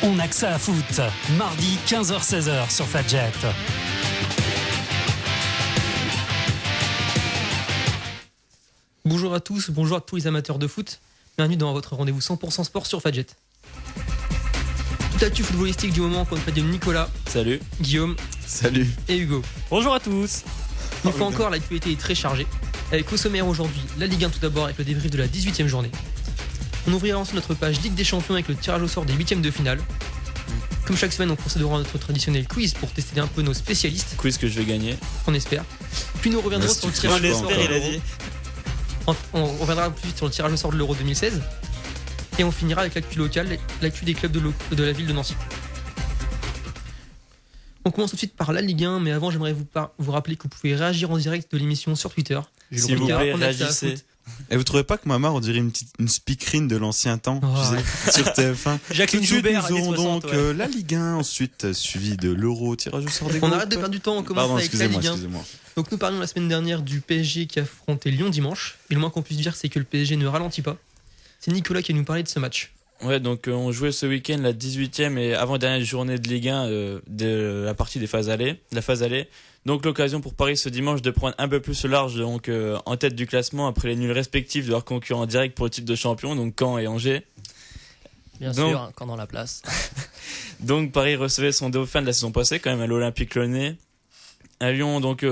On a que ça à foot. Mardi 15h-16h sur Fadjet. Bonjour à tous, bonjour à tous les amateurs de foot. Bienvenue dans votre rendez-vous 100% sport sur Fadjet. Tout l'actu footballistique du moment qu'on de Nicolas. Salut. Guillaume. Salut. Et Hugo. Bonjour à tous. Une fois encore, l'actualité est très chargée. Avec au sommaire aujourd'hui, la Ligue 1 tout d'abord avec le débrief de la 18e journée. On ouvrira ensuite notre page Ligue des Champions avec le tirage au sort des 8e de finale. Comme chaque semaine, on procédera à notre traditionnel quiz pour tester un peu nos spécialistes. Quiz que je vais gagner. On espère. Puis nous reviendrons sur le tirage au sort de l'Euro. On reviendra plus vite sur le tirage au sort de l'Euro 2016. Et on finira avec l'actu locale, l'actu des clubs de la ville de Nancy. On commence tout de suite par la Ligue 1, mais avant j'aimerais vous rappeler que vous pouvez réagir en direct de l'émission sur Twitter. S'il vous plaît, réagissez. Et vous trouvez pas que Mamar on dirait une speakerine de l'ancien temps, sur TF1? Jacqueline Joubert, nous aurons donc la Ligue 1, ensuite suivi de l'Euro, tirage au sort des groupes. On arrête de perdre du temps, on commence avec la Ligue 1. Donc nous parlions la semaine dernière du PSG qui affrontait Lyon dimanche. Et le moins qu'on puisse dire, c'est que le PSG ne ralentit pas. C'est Nicolas qui va nous parler de ce match. Ouais, donc on jouait ce week-end la 18e et avant-dernière journée de Ligue 1 de la partie des phases allées, de la phase allée. Donc l'occasion pour Paris ce dimanche de prendre un peu plus large donc en tête du classement après les nuls respectifs de leurs concurrents directs pour le titre de champion, donc Caen et Angers. Bien sûr, Caen dans la place. Donc Paris recevait son dauphin de la saison passée quand même à l'Olympique Lyonnais. À Lyon donc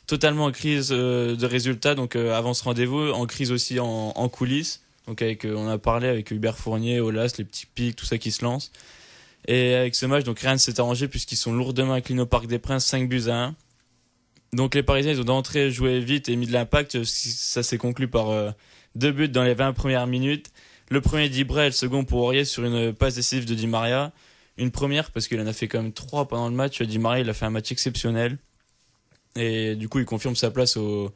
totalement en crise de résultats, donc avant ce rendez-vous, en crise aussi en coulisses. Donc on a parlé avec Hubert Fournier, Olas, les petits pics, tout ça qui se lance. Et avec ce match, donc rien ne s'est arrangé puisqu'ils sont lourdement inclinés au Parc des Princes, 5-1. Donc les Parisiens, ils ont d'entrée joué vite et mis de l'impact. Ça s'est conclu par 2 buts dans les 20 premières minutes. Le premier d'Ibra et le second pour Aurier sur une passe décisive de Di Maria. Une première parce qu'il en a fait quand même 3 pendant le match. Di Maria, il a fait un match exceptionnel. Et du coup, il confirme sa place au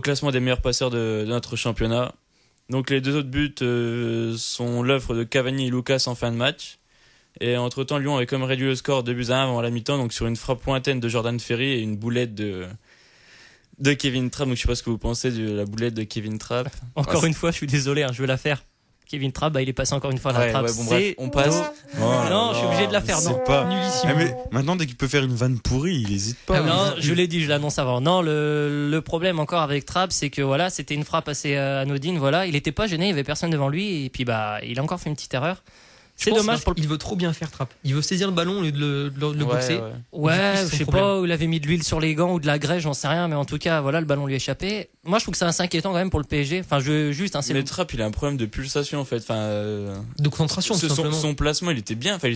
classement des meilleurs passeurs de notre championnat. Donc les 2 autres buts sont l'œuvre de Cavani et Lucas en fin de match. Et entre-temps, Lyon avait comme réduit le score 2-1 avant la mi-temps, donc sur une frappe lointaine de Jordan Ferry et une boulette de Kevin Trapp. Donc je sais pas ce que vous pensez de la boulette de Kevin Trapp. Encore une fois, je suis désolé, je vais la faire. Kevin Trapp, il est passé encore une fois à la trappe. Ouais, bon, bref, on passe. Non, je suis obligé de la faire. C'est pas nullissime. Mais maintenant, dès qu'il peut faire une vanne pourrie, il hésite pas. Non, je l'ai dit, je l'annonce avant. Non, le problème encore avec Trapp, c'est que voilà, c'était une frappe assez anodine. Voilà, il était pas gêné, il y avait personne devant lui, et puis il a encore fait une petite erreur. C'est dommage. Il veut trop bien faire Trapp. Il veut saisir le ballon au lieu de le boxer. Ouais, je sais pas où il avait mis de l'huile sur les gants ou de la graisse, j'en sais rien, mais en tout cas, voilà, le ballon lui a échappé. Moi, je trouve que c'est assez inquiétant quand même pour le PSG. Enfin, mais Trapp, il a un problème de pulsation en fait. De concentration, tout simplement. Son placement, il était bien. Enfin,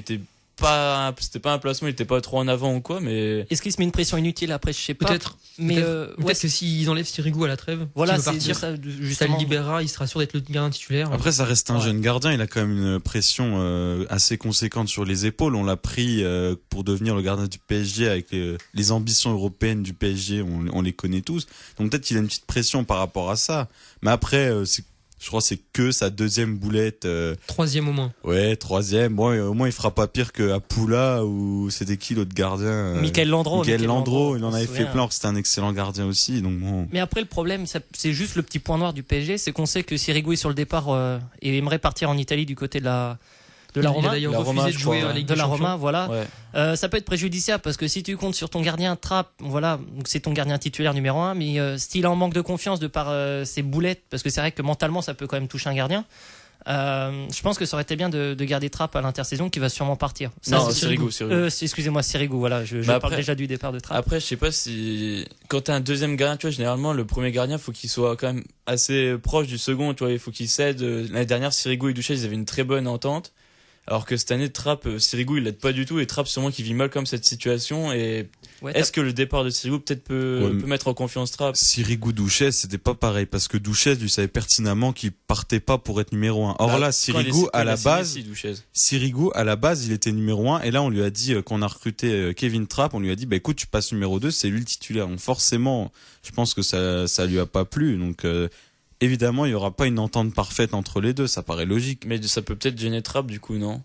c'était pas un placement, il était pas trop en avant ou quoi, mais. Est-ce qu'il se met une pression inutile après, je sais pas. Peut-être. Mais peut-être que s'ils enlèvent Sirigu à la trêve, voilà, ça le libérera, il sera sûr d'être le gardien titulaire. Après, ça reste un jeune gardien, il a quand même une pression assez conséquente sur les épaules. On l'a pris pour devenir le gardien du PSG avec les ambitions européennes du PSG, on les connaît tous. Donc peut-être qu'il a une petite pression par rapport à ça. Mais après, je crois que c'est que sa 2e boulette. 3e au moins. Ouais, 3e. Bon, au moins il fera pas pire que Apoula ou c'était qui l'autre gardien Michael Landreau. Il en avait fait plein, alors que c'était un excellent gardien aussi. Donc bon. Mais après le problème, c'est juste le petit point noir du PSG, c'est qu'on sait que Sirigu est sur le départ et aimerait partir en Italie du côté de la Roma. Il a d'ailleurs refusé de jouer à la Ligue des Champions. Roma, voilà. Ouais. Ça peut être préjudiciable parce que si tu comptes sur ton gardien Trapp, voilà, donc c'est ton gardien titulaire numéro 1, mais s'il est en manque de confiance de par ses boulettes, parce que c'est vrai que mentalement ça peut quand même toucher un gardien. Je pense que ça aurait été bien de garder Trapp à l'intersaison qui va sûrement partir. Non, Sirigu. Excusez-moi, Sirigu, voilà, je parle déjà du départ de Trapp. Après, je sais pas si quand t'as un deuxième gardien, tu vois, généralement le premier gardien faut qu'il soit quand même assez proche du second, tu vois, il faut qu'il cède. L'année dernière, Sirigu et Duchesne, ils avaient une très bonne entente. Alors que cette année, Trapp, Sirigu, il l'aide pas du tout, et Trapp, sûrement qu'il vit mal comme cette situation, et est-ce que le départ de Sirigu peut-être peut mettre en confiance Trapp? Sirigu Duchesne, c'était pas pareil, parce que Duchesne, lui savait pertinemment qu'il partait pas pour être numéro 1. Or là, Sirigu, à la base, il était numéro 1, et là, on lui a dit qu'on a recruté Kevin Trapp, on lui a dit, écoute, tu passes numéro 2, c'est lui le titulaire. Donc forcément, je pense que ça lui a pas plu, donc, évidemment, il y aura pas une entente parfaite entre les deux, ça paraît logique. Mais ça peut peut-être gêner Trapp, du coup, non?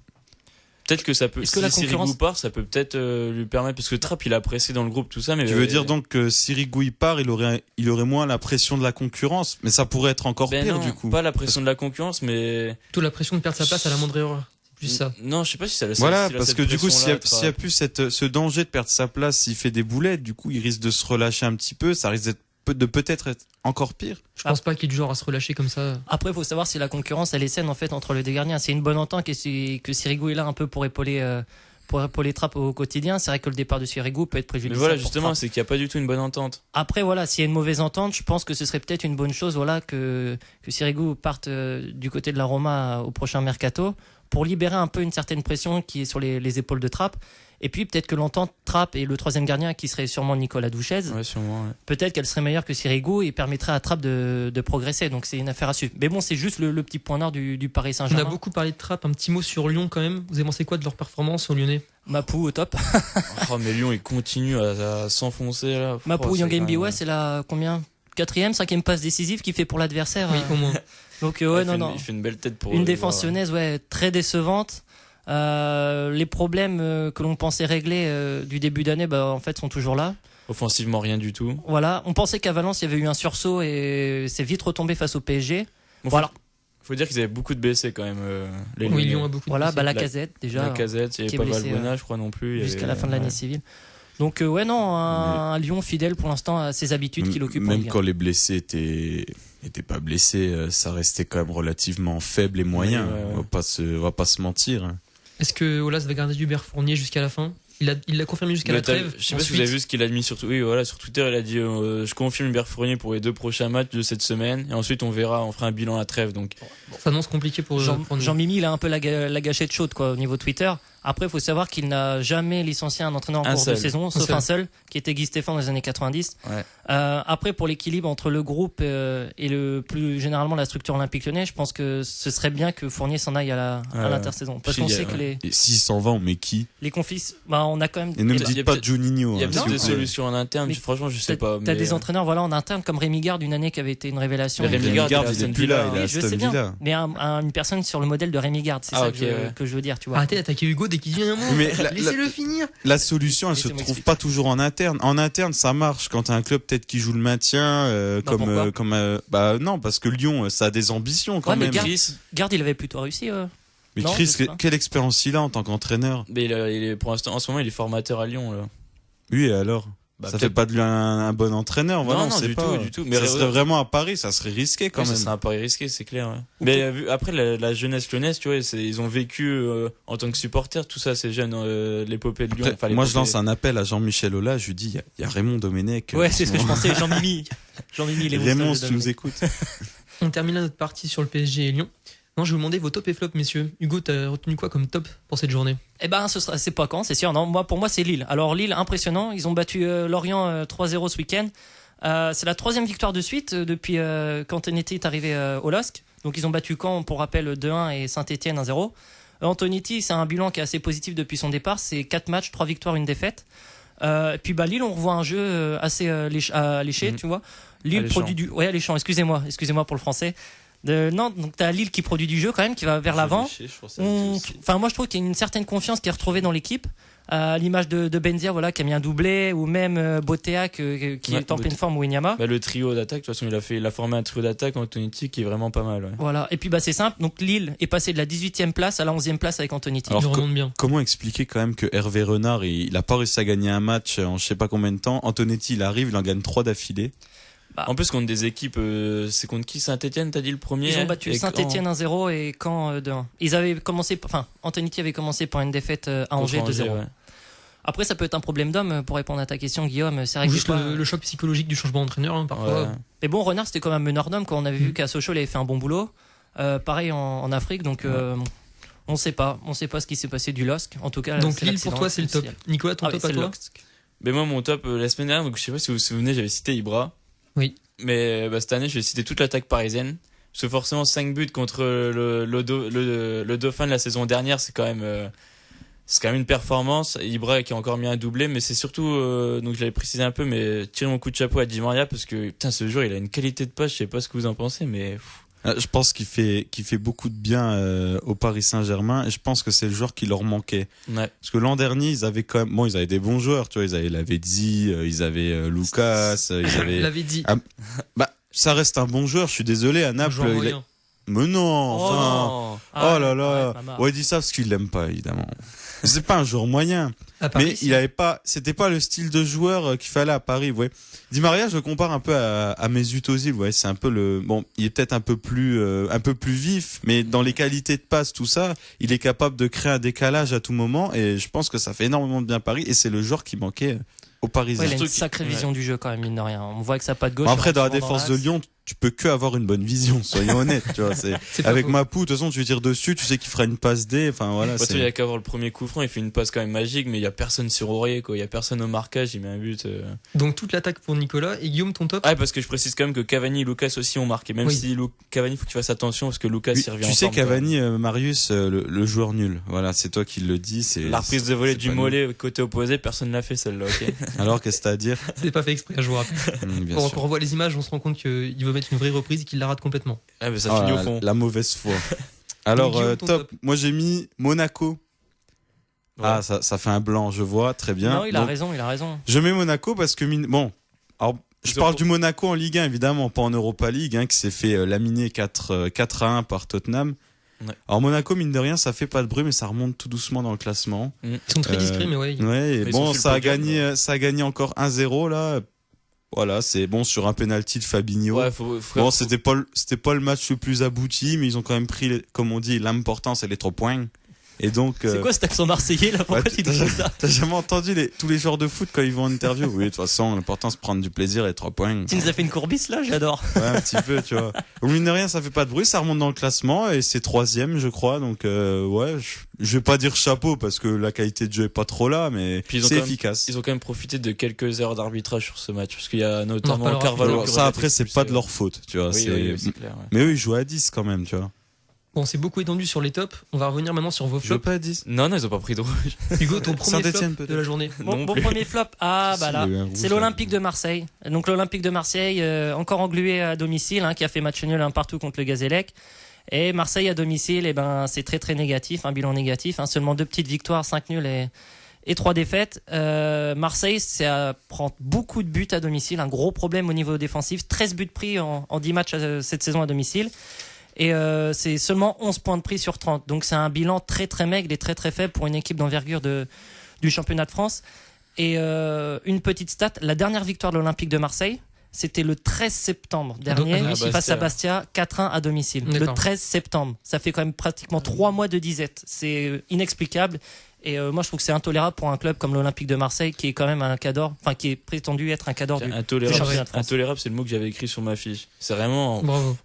Peut-être que ça peut, si Sirigu part, ça peut peut-être lui permettre, parce que Trapp, il a pressé dans le groupe, tout ça, mais. Tu veux dire donc que Sirigu il part, il aurait moins la pression de la concurrence, mais ça pourrait être encore pire, non, du coup. Pas la pression de la concurrence, mais. Toute la pression de perdre sa place à la moindre erreur. Juste ça. Non, je sais pas si ça le Voilà, parce que du coup, s'il y a plus ce danger de perdre sa place, s'il fait des boulettes, du coup, il risque de se relâcher un petit peu. Ça risque de peut-être être encore pire. Je pense pas qu'il est du genre à se relâcher comme ça. Après, il faut savoir si la concurrence elle est saine en fait entre les deux gardiens. C'est une bonne entente que Sirigu est là un peu pour épauler Trapp au quotidien. C'est vrai que le départ de Sirigu peut être préjudiciable. Mais voilà, justement, c'est qu'il n'y a pas du tout une bonne entente. Après, voilà, s'il y a une mauvaise entente, je pense que ce serait peut-être une bonne chose, voilà, que Sirigu parte du côté de la Roma au prochain mercato pour libérer un peu une certaine pression qui est sur les épaules de Trapp. Et puis peut-être que l'entente Trapp et le troisième gardien qui serait sûrement Nicolas Douchez, ouais, sûrement, ouais. Peut-être qu'elle serait meilleure que Sirigu et permettrait à Trapp de progresser. Donc c'est une affaire à suivre. Mais bon, c'est juste le petit point noir du Paris Saint-Germain. On a beaucoup parlé de Trapp, un petit mot sur Lyon quand même. Vous avez pensé quoi de leur performance aux Lyonnais? Mapou au top. Oh, mais Lyon, il continue à s'enfoncer là. Mapou, Yangembi, ouais, c'est la combien 4e, 5e passe décisive qu'il fait pour l'adversaire. Oui, au moins. Donc non. Il fait une belle tête pour une défense lyonnaise, ouais, très décevante. Les problèmes que l'on pensait régler du début d'année, en fait, sont toujours là. Offensivement, rien du tout. Voilà, on pensait qu'à Valence, il y avait eu un sursaut et c'est vite retombé face au PSG. Bon, voilà. Faut dire qu'ils avaient beaucoup de blessés quand même. Oui, Lyon a beaucoup de blessés. Voilà, Lacazette déjà. Lacazette, il n'y avait pas Valbuena, je crois non plus. Jusqu'à la fin de l'année civile. Donc un Lyon fidèle pour l'instant à ses habitudes qu'il occupe. Même quand les blessés étaient pas blessés, ça restait quand même relativement faible et moyen. Ouais. On va pas se mentir. Est-ce que Aulas va garder Hubert Fournier jusqu'à la fin? Il l'a confirmé jusqu'à la trêve. Je sais pas si vous avez vu ce qu'il a mis sur Twitter. Oui, voilà, sur Twitter, il a dit je confirme Hubert Fournier pour les 2 prochains matchs de cette semaine et ensuite on fera un bilan à la trêve. Donc ça annonce compliqué pour Jean-Mimi, il a un peu la gâchette chaude quoi au niveau Twitter. Après, il faut savoir qu'il n'a jamais licencié un entraîneur en cours de saison, sauf un seul, qui était Guy Stéphane dans les années 90. Ouais. Après, pour l'équilibre entre le groupe et plus généralement la structure olympique lyonnaise, je pense que ce serait bien que Fournier s'en aille à l'intersaison. Parce qu'on sait que Et s'il s'en va, on met qui? Les confis, on a quand même. Et ne me dites pas Juninho. Il y a peut-être des solutions en interne, mais franchement, je sais pas. T'as des entraîneurs en interne comme Rémi Garde, une année qui avait été une révélation. Rémi Garde, il est plus là, il est à Aston Villa. Mais une personne sur le modèle de Rémi Garde, c'est ça que je veux dire, tu vois. Arrêtez d'attaquer Hugo dès qu'il dit un mot. Laissez-le finir. La solution, elle se trouve pas toujours en interne. En interne, ça marche quand t'as un club peut-être qui joue le maintien, non, parce que Lyon, ça a des ambitions quand même. Garde, il avait plutôt réussi. Mais non, Chris, quelle expérience il a en tant qu'entraîneur? Mais il est, pour l'instant, en ce moment, il est formateur à Lyon. Là. Oui, et alors? Ça fait pas de lui un bon entraîneur, voilà, non, du tout. Mais ça serait vraiment à Paris, ça serait risqué quand même. Ça serait un pari risqué, c'est clair. Ouais. Mais après, la jeunesse lyonnaise, tu vois, ils ont vécu en tant que supporters tout ça, ces jeunes, l'épopée de Lyon. Après, moi, je lance un appel à Jean-Michel Aulas, je lui dis, il y a Raymond Domenech. Ouais, c'est ce que je pensais, Jean-Mimi, les Raymond, si tu nous écoutes. On termine là notre partie sur le PSG et Lyon. Non, je vais vous demander vos top et flop, messieurs. Hugo, t'as retenu quoi comme top pour cette journée? C'est pas quand, c'est sûr. Non, pour moi, c'est Lille. Alors, Lille, impressionnant. Ils ont battu Lorient 3-0 ce week-end. C'est la 3e victoire de suite depuis qu'Antonetti est arrivé au LOSC. Donc, ils ont battu Caen, pour rappel, 2-1 et Saint-Etienne 1-0. Antonetti, c'est un bilan qui est assez positif depuis son départ. C'est 4 matchs, 3 victoires, 1 défaite. Puis, Lille, on revoit un jeu assez léché, tu vois. Lille produit du. Ouais, alléchant, excusez-moi pour le français. Donc t'as Lille qui produit du jeu quand même, qui va vers l'avant. Moi je trouve qu'il y a une certaine confiance qui est retrouvée dans l'équipe, à l'image de Benzia, voilà, qui a mis un doublé, ou même Botea qui est en pleine forme, ou Inyama. Le trio d'attaque, de toute façon il a formé un trio d'attaque Antonetti qui est vraiment pas mal. Ouais. Voilà, et puis c'est simple, donc Lille est passé de la 18e place à la 11e place avec Antonetti. Alors comment expliquer quand même que Hervé Renard il a pas réussi à gagner un match en je sais pas combien de temps, Antonetti il arrive, il en gagne 3 d'affilée. En plus contre des équipes, c'est contre qui? Saint-Etienne, t'as dit le premier? Ils ont battu Saint-Etienne 1-0 et Caen 2-1. Ils avaient commencé, Antonetti avait commencé par une défaite à Angers 2-0. Ouais. Après, ça peut être un problème d'homme pour répondre à ta question, Guillaume. C'est vrai juste le choc psychologique du changement d'entraîneur, parfois. Ouais. Mais bon, Renard, c'était quand même meneur d'homme quand on avait vu qu'à Sochaux, il avait fait un bon boulot. Pareil en Afrique, donc. On sait pas ce qui s'est passé du LOSC. En tout cas, donc Lille pour toi c'est le top. Nicolas, ton top à toi? Mais moi mon top la semaine dernière, donc je sais pas si vous vous souvenez, j'avais cité Ibra. Oui. Mais cette année, je vais citer toute l'attaque parisienne. Parce que forcément, 5 buts contre le Dauphin de la saison dernière, c'est quand même une performance. Ibra qui a encore mis un doublé, mais c'est surtout, donc je l'avais précisé un peu, mais tirer mon coup de chapeau à Di Maria parce que putain, ce joueur, il a une qualité de passe. Je sais pas ce que vous en pensez, mais. Je pense qu'il fait beaucoup de bien au Paris Saint-Germain et je pense que c'est le joueur qui leur manquait. Ouais. Parce que l'an dernier, ils avaient quand même, ils avaient des bons joueurs, tu vois, ils avaient Lavezzi, ils avaient Lucas, ils avaient Lavezzi. Ça reste un bon joueur, je suis désolé, à Naples, Mais non, enfin. Ah, oh là là. arrête, Ouais, il dit ça parce qu'il l'aime pas, évidemment. C'est pas un joueur moyen. Paris, Mais il avait pas, c'était pas le style de joueur qu'il fallait à Paris, ouais. Di Maria, je le compare un peu à Mesut Özil, ouais. C'est un peu il est peut-être un peu plus vif, mais dans les qualités de passe, tout ça, il est capable de créer un décalage à tout moment, et je pense que ça fait énormément de bien Paris, et c'est le joueur qui manquait aux Parisiens. Ouais, il a une sacrée vision du jeu quand même, mine de rien. On voit que ça pas de gauche. Après, dans la défense de Lyon, tu peux que avoir une bonne vision, soyons honnêtes, tu vois. C'est avec Mapou, de toute façon, tu lui tires dessus, tu sais qu'il fera une passe D, enfin voilà. Il y a qu'à avoir le premier coup franc, il fait une passe quand même magique, mais il y a personne sur Aurier, quoi. Il y a personne au marquage, il met un but. Donc toute l'attaque pour Nicolas et Guillaume, ton top. Ah, parce que je précise quand même que Cavani et Lucas aussi ont marqué, même si Cavani, faut qu'il fasse attention parce que Lucas il revient. Tu sais, Cavani, Marius, le joueur nul. Voilà, c'est toi qui le dis. C'est la reprise de volée du Mollet côté opposé, personne l'a fait celle-là, ok. Alors, qu'est-ce que t'as à dire? C'est pas fait exprès, je vous rappelle. Quand on revoit les images, on se rend compte qu'il veut mettre une vraie reprise et qu'il la rate complètement. Ah, mais ça finit au fond. La mauvaise foi. Alors, top. Moi, j'ai mis Monaco. Ouais. Ah, ça fait un blanc, je vois, très bien. Non, il a raison. Je mets Monaco parce que, alors, je parle du Monaco en Ligue 1, évidemment, pas en Europa League, qui s'est fait laminer 4-1 par Tottenham. Ouais. Alors, Monaco, mine de rien, ça fait pas de bruit, mais ça remonte tout doucement dans le classement. Ils sont très discrets, mais ouais. Ouais, et bon, ça a gagné encore 1-0, là. Voilà, c'est bon sur un penalty de Fabinho. Ouais, bon, c'était pas le match le plus abouti, mais ils ont quand même pris, comme on dit, l'importance et les 3 points. Et donc, c'est quoi cet accent marseillais là? Pourquoi tu dis ça? T'as jamais entendu tous les joueurs de foot quand ils vont en interview? Oui, de toute façon, l'important c'est de prendre du plaisir et 3 points. Tu nous as fait une courbisse là, j'adore. Ouais, un petit peu, tu vois. Au mine de rien, ça fait pas de bruit, ça remonte dans le classement et c'est 3e, je crois. Donc, ouais, je vais pas dire chapeau parce que la qualité de jeu est pas trop là, mais c'est efficace. Ils ont quand même profité de quelques heures d'arbitrage sur ce match parce qu'il y a notamment Carvalho. Ça après, c'est pas de leur faute, tu vois. Oui, c'est clair. Ouais. Mais eux, ils jouent à 10 quand même, tu vois. Bon, c'est beaucoup étendu sur les tops. On va revenir maintenant sur vos flops. Je veux pas à 10. Non, ils ont pas pris de rouge. Hugo, ton premier flop de la journée. Mon premier flop, là, c'est l'Olympique de Marseille. Donc l'Olympique de Marseille, encore englué à domicile, qui a fait match nul partout contre le Gazélec. Et Marseille à domicile, c'est très très négatif, un bilan négatif. Seulement 2 petites victoires, 5 nuls et 3 défaites. Marseille, ça prend beaucoup de buts à domicile, un gros problème au niveau défensif. 13 buts pris en 10 matchs cette saison à domicile. Et c'est seulement 11 points de prix sur 30. Donc c'est un bilan très très maigre et très très faible pour une équipe d'envergure du championnat de France. Et une petite stat, la dernière victoire de l'Olympique de Marseille, c'était le 13 septembre dernier face à Bastia, 4-1 à domicile. D'accord. Le 13 septembre. Ça fait quand même pratiquement 3 mois de disette. C'est inexplicable. Et moi je trouve que c'est intolérable pour un club comme l'Olympique de Marseille qui est quand même un cadre, qui est prétendu être un cadre du championnat de France. Intolérable, c'est le mot que j'avais écrit sur ma fiche. C'est vraiment... Bravo.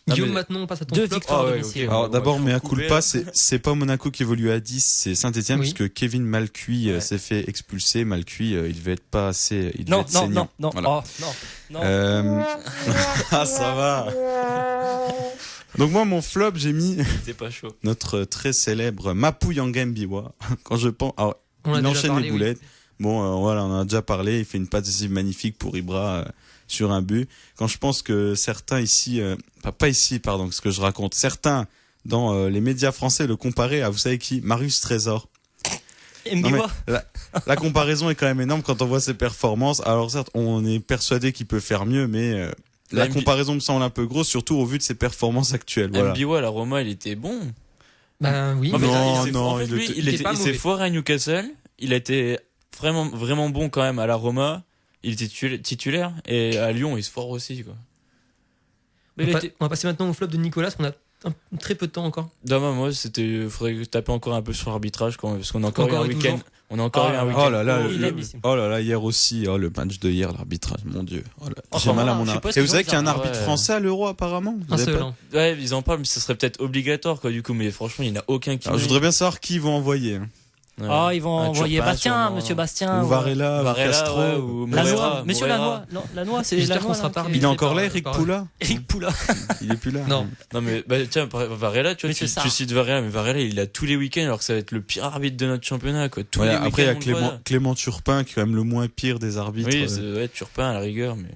Guillaume, maintenant on passe à ton 2 victoires à domicile. Alors d'abord, mais à culpa, c'est pas Monaco qui évolue à 10, c'est Saint-Etienne, parce que Kevin Malcuit s'est fait expulser. Malcuit, il devait être pas assez. Non. Voilà. Non. Ah, ça va. Donc moi, mon flop, j'ai mis pas chaud. Notre très célèbre Mapou Yangambiwa. Quand je pense, alors, il enchaîne les boulettes. Oui. Bon, voilà, on en a déjà parlé. Il fait une passe décisive magnifique pour Ibra. Sur un but. Quand je pense que certains ici, pas ici, pardon, ce que je raconte, certains dans les médias français le comparaient à, vous savez qui? Marius Trésor. La comparaison est quand même énorme quand on voit ses performances. Alors certes, on est persuadé qu'il peut faire mieux, mais la comparaison me semble un peu grosse, surtout au vu de ses performances actuelles. Voilà. Mbiwa à la Roma, il était bon. Ben oui. Il s'est foiré à Newcastle. Il a été vraiment bon quand même à la Roma. Il était titulaire et à Lyon il se foire aussi quoi. On va passer maintenant au flop de Nicolas parce qu'on a très peu de temps encore. Non, moi faudrait taper encore un peu sur l'arbitrage parce qu'on a encore eu un week-end. On a encore eu un week-end. Oh là là, hier aussi, le match de hier, l'arbitrage, mon Dieu. J'ai mal à mon arbitre. Et vous savez qu'il y a un arbitre français à l'Euro apparemment. Ouais, ils en parlent, mais ça serait peut-être obligatoire quoi du coup, mais franchement il n'y en a aucun qui. Alors, je voudrais bien savoir qui ils vont envoyer. Ils vont envoyer Bastien, monsieur Bastien. Ou Varela, ou Castro. Ou Lanois. Monsieur Lanois. Lanois, c'est Lanois. Il est encore là, Eric Poula? Eric Poula. Il est plus là. Non, mais tiens, Varela, tu vois, tu cites Varela, mais Varela, il a tous les week-ends, alors que ça va être le pire arbitre de notre championnat, quoi. Après, il y a Clément Turpin, qui est quand même le moins pire des arbitres. Oui, ça doit être Turpin à la rigueur, mais.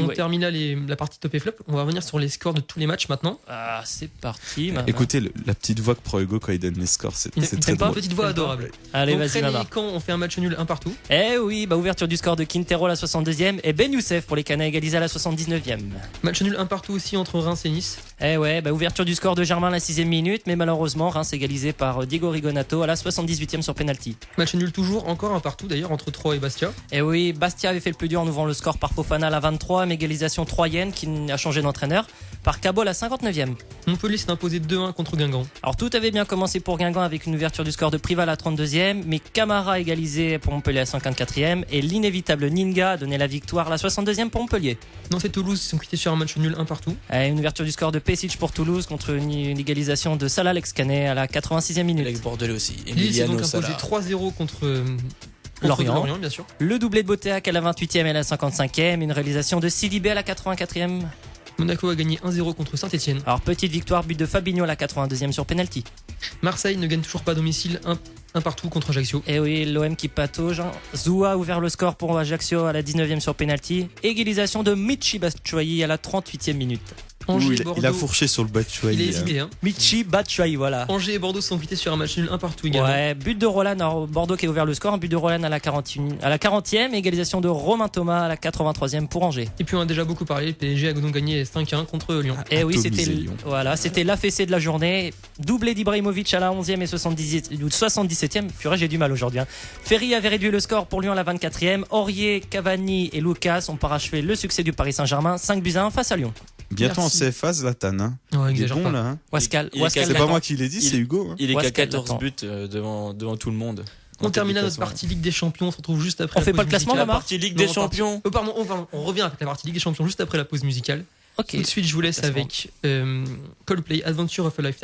On termine là la partie top et flop. On va revenir sur les scores de tous les matchs maintenant. Ah, c'est parti. Écoutez, la petite voix que prend Hugo quand il donne les scores, c'est très pas drôle. Petite voix adorable. Allez, donc, vas-y, Mama. Quand on fait un match nul, un partout. Eh oui, ouverture du score de Quintero à la 62e et Ben Youssef pour les Canets égalisé à la 79e. Match nul, un partout aussi entre Reims et Nice. Eh ouais, ouverture du score de Germain à la 6e minute, mais malheureusement, Reims égalisé par Diego Rigonato à la 78e sur penalty. Match nul toujours, encore un partout d'ailleurs entre Troyes et Bastia. Eh oui, Bastia avait fait le plus dur en ouvrant le score par Fofana à la 23, mais égalisation troyenne qui a changé d'entraîneur par Cabot à la 59e. Montpellier s'est imposé 2-1 contre Guingamp. Alors tout avait bien commencé pour Guingamp avec une ouverture du score de Prival à la 32e, mais Camara égalisé pour Montpellier à la 54e et l'inévitable Ninga a donné la victoire à la 62e pour Montpellier. Nantes et Toulouse se sont quittés sur un match nul, un partout. Une ouverture du score de Pesic pour Toulouse contre une égalisation de Salah Alex Canet à la 86e minute. Alex Bordelais aussi. Lille s'est donc imposé 3-0 contre Lorient, bien sûr. Le doublé de Boteac à la 28e et à la 55e, une réalisation de Sidibé à la 84e. Monaco a gagné 1-0 contre Saint-Etienne. Alors petite victoire, but de Fabinho à la 82e sur penalty. Marseille ne gagne toujours pas à domicile, un partout contre Ajaccio. Et oui, l'OM qui patauge. Zoua a ouvert le score pour Ajaccio à la 19e sur penalty. Égalisation de Michi Batshuayi à la 38e minute. Angers, il a fourché sur le Batshuayi. Il a hésité, hein. Michi Batshuayi, voilà. Angers et Bordeaux sont quittés sur un match nul, un partout également. Ouais, but de Roland, alors Bordeaux qui a ouvert le score, un but de Roland à la 40e, égalisation de Romain Thomas à la 83e pour Angers. Et puis on a déjà beaucoup parlé, le PSG a donc gagné 5-1 contre Lyon. Et oui, c'était la fessée de la journée. Doublé d'Ibrahimovic à la 11e et 77e. Purée, j'ai du mal aujourd'hui. Ferry avait réduit le score pour Lyon à la 24e. Aurier, Cavani et Lucas ont parachevé le succès du Paris Saint-Germain, 5-1 face à Lyon. Bientôt en CFA, Zlatan. Hein. Ouais, il est bon, là. Hein. Wascal, c'est pas moi qui l'ai dit, c'est Hugo. Hein. Il est qu'à 14 buts devant tout le monde. On termine notre partie Ligue des Champions. On se retrouve juste après. On fait pas le classement, la partie Ligue des Champions. Pardon, on revient avec la partie Ligue des Champions juste après la pause musicale. Ok. Tout de suite, je vous laisse avec Coldplay, Adventure of a Lifetime.